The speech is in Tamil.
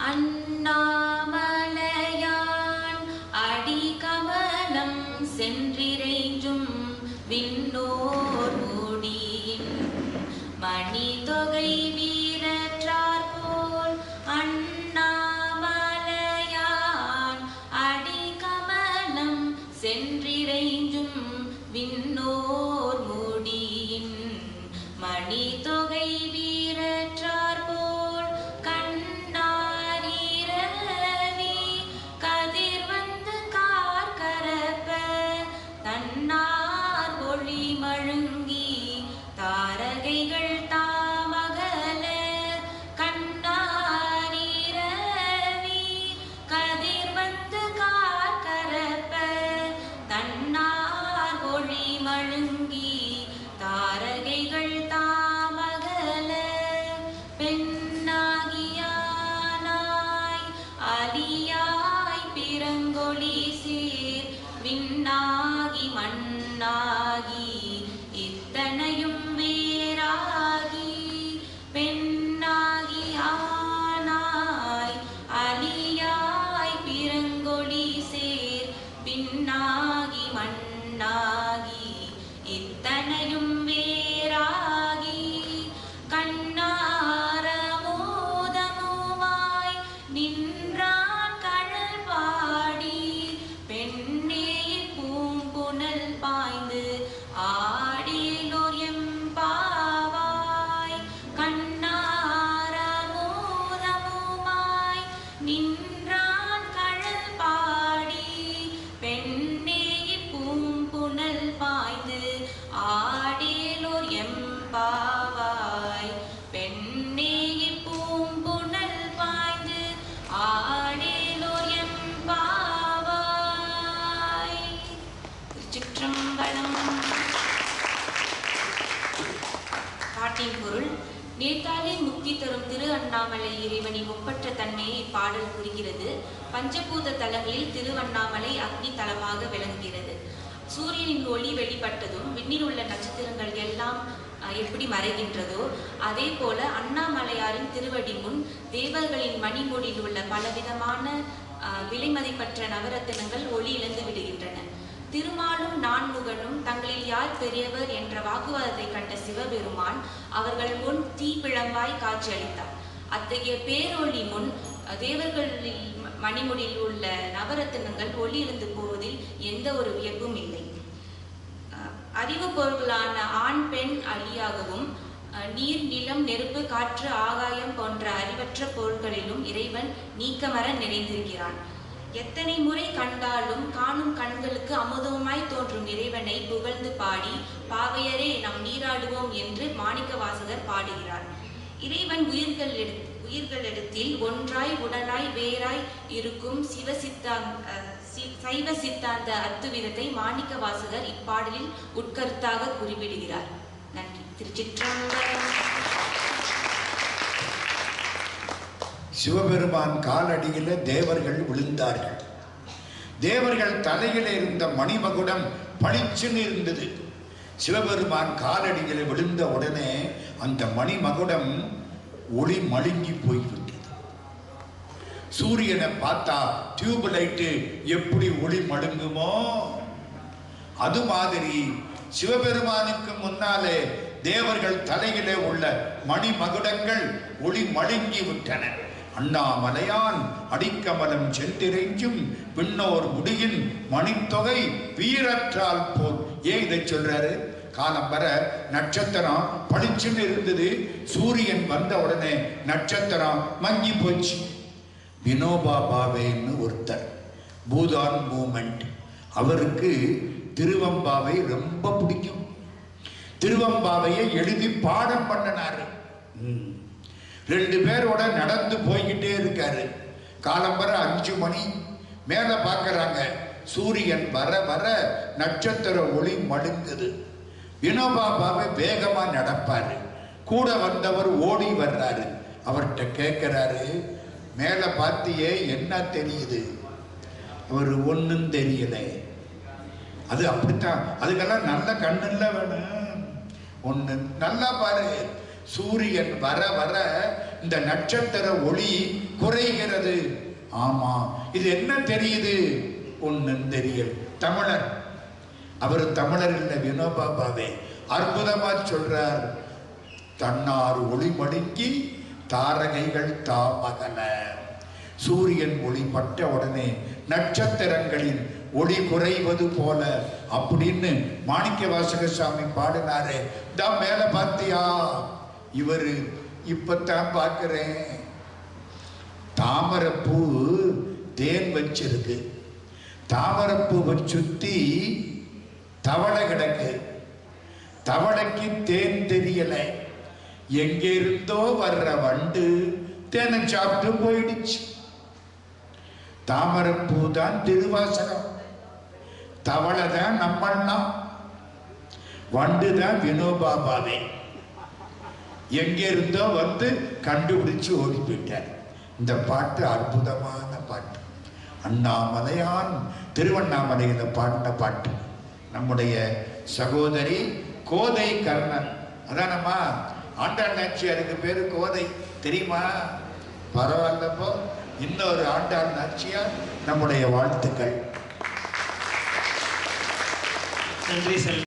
அண்ணாமலையான் அடிகமலம் சென்றிறைஞ்சும் விண்ணோர் முடியின் மணி தொகை வீரற்றார் போல் அண்ணாமலையான் அடிகமலம் சென்றிறைஞ்சும் விண்ணோர் முடியின் மணி தொகை வீரற்றார் போல் கண்ணாரிரவி கதிர் வந்து கார்கரப்ப தன்னார் ஒளி மழுங்கி தாரகைகள் தாமகல கண்ணாரிரவி கதிர் வந்து கார்கரப்ப தன்னார் ஒளி மழுங்கி தாரகைகள் தாமகல பெண்ணாகியானாய் அலியாய் பிறங்கொழி சீர் விண்ணாகி மண்ணாகி இத்தனையும் வேறாகி பெண்ணாகியானாய் அலியாய் பிறங்கொழி சேர் விண்ணாகி மண்ணாகி இத்தனையும் வேறாகி கண்ணாரமோதமுமாய் நின்றான் கடல் பாடி பெண்ணே பூங்குணல் பாய்ந்து ஆடிலோர் எம்பாவாய் கண்ணாரமோதமுமாய் நின்றான் கடல் பாடி பெண்ணே பூங்குணல் பாய்ந்து ஆடேலோர் எம்பாவாய் பெண்ணே பூங்குணல் பாய்ந்து ஆடேலோர் எம்பாவாய். திருச்சிற்றம்பலம். பாட்டின் பொருள். நேத்தாலே முக்தி தரும் திரு அண்ணாமலை இறைவனின் ஒப்பற்ற தன்மையை இப்பாடல் கூறுகிறது. பஞ்சபூத தலங்களில் திருவண்ணாமலை அக்னி தலமாக விளங்குகிறது. சூரியனின் ஒளி வெளிப்பட்டதும் விண்ணில் உள்ள நட்சத்திரங்கள் எல்லாம் எப்படி மறைகின்றதோ அதே போல அண்ணாமலையாரின் திருவடி முன் தேவர்களின் மணிமொழியில் உள்ள பலவிதமான விலைமதிப்பற்ற நவரத்தினங்கள் ஒளி இழந்து விடுகின்றன. திருமாலும் நான்முகனும் தங்களில் யார் பெரியவர் என்ற வாக்குவாதத்தை கண்ட சிவபெருமான் அவர்கள் முன் தீப்பிழம்பாய் காட்சியளித்தார். அத்தகைய பேரொளி முன் தேவர்களில் மணிமுடியில் உள்ள நவரத்தினங்கள் ஒளி இழந்து போவதில் எந்த ஒரு வியப்பும் இல்லை. அறிவு பொருள்களான ஆண் பெண் அழியாகவும் நீர் நிலம் நெருப்பு காற்று ஆகாயம் போன்ற அறிவற்ற பொருள்களிலும் இறைவன் நீக்கமர நிறைந்திருக்கிறான். எத்தனை முறை கண்டாலும் காணும் கண்களுக்கு அமுதமாய் தோன்றும் இறைவனை புகழ்ந்து பாடி பாவையரே நாம் நீராடுவோம் என்று மாணிக்க வாசகர் பாடுகிறார். இறைவன் உயிர்களிடத்தில் ஒன்றாய் உடனாய் வேறாய் இருக்கும் சைவ சித்தாந்த அத்துவிதத்தை மாணிக்க வாசகர் இப்பாடலில் உட்கருத்தாக குறிப்பிடுகிறார். நன்றி. திருச்சிற்றம்பலம். சிவபெருமான் காலடியில தேவர்கள் விழுந்தார்கள். தேவர்கள் தலையில இருந்த மணிமகுடம் பளிச்சுன்னு இருந்தது. சிவபெருமான் காலடியில விழுந்த உடனே அந்த மணிமகுடம் ஒளி மழுங்கி போய்விட்டது. சூரியனை பார்த்தா டியூப் லைட்டு எப்படி ஒளி மழுங்குமோ அது மாதிரி சிவபெருமானுக்கு முன்னாலே தேவர்கள் தலையிலே உள்ள மணிமகுடங்கள் ஒளி மழுங்கி விட்டன. அண்ணாமலையான் அடிக்கமலம் சென்றிறைஞ்சும் விண்ணோர் முடியின் மணித்தொகை வீரற்றால் போல். ஏன் இதை சொல்றாரு? காலம் வர நட்சத்திரம் பளிச்சுன்னு இருந்தது. சூரியன் வந்த உடனே நட்சத்திரம் மங்கி போச்சு. வினோபா பாவேன்னு ஒருத்தர், பூதான் மூமெண்ட், அவருக்கு திருவம்பாவை ரொம்ப பிடிக்கும். திருவம்பாவையை எழுதி பாடம் பண்ணினாரு. 2 பேரோட நடந்து போய்கிட்டே இருக்காரு. காலம் வர 5 மணி மேல பார்க்கறாங்க. சூரியன் வர வர நட்சத்திர ஒளி மழுங்குது. வினோபா பாவை வேகமா நடப்பாரு. கூட வந்தவர் ஓடி வர்றாரு. அவர்கிட்ட கேட்கிறாரு, மேல பார்த்தியே என்ன தெரியுது? அவர் ஒன்னும் தெரியல. அது அப்படித்தான், அதுக்கெல்லாம் நல்ல கண்ணுல வேணும். ஒண்ணு நல்லா பாரு, சூரியன் வர வர இந்த நட்சத்திர ஒளி குறைகிறது. ஆமா, இது என்ன தெரியுது? ஒன்னும் தெரியல. தமிழர், அவர் தமிழர் இல்ல, வினோபா பாவே அற்புதமா சொல்றார். தன்னார் ஒளி மடுங்கி தாரகைகள் தாமகல. சூரியன் ஒளி பட்ட உடனே நட்சத்திரங்களின் ஒளி குறைவது போல அப்படின்னு மாணிக்க வாசக சாமி பாடினாரே. தான் மேல பார்த்தியா? இவரு இப்பத்தான் பார்க்கிறேன். தாமரைப்பூ தேன் வச்சிருக்கு. தாமரைப்பூவை சுத்தி தவளை கிடக்கு. தவளைக்கு தேன் தெரியல. எங்கே இருந்தோ வர்ற வண்டு தேனை சாப்பிட்டு போயிடுச்சு. தாமரைப்பூ தான் திருவாசகம், தவளை தான் நம்மண்ணா, வண்டு தான் வினோபா பாவே. எங்கே இருந்தோ வந்து கண்டுபிடிச்சு ஓடி போயிட்டார். இந்த பாட்டு அற்புதமான பாட்டு. அண்ணாமலையான் திருவண்ணாமலையில பாடின பாட்டு. நம்முடைய சகோதரி கோதை கர்ணன், அதானம்மா ஆண்டாள் நாச்சியாருக்கு பேரு கோதை, தெரியுமா? பரவாயில்லப்போ, இன்னொரு ஆண்டாள் நாச்சியார். நம்முடைய வாழ்த்துக்கள். நன்றி.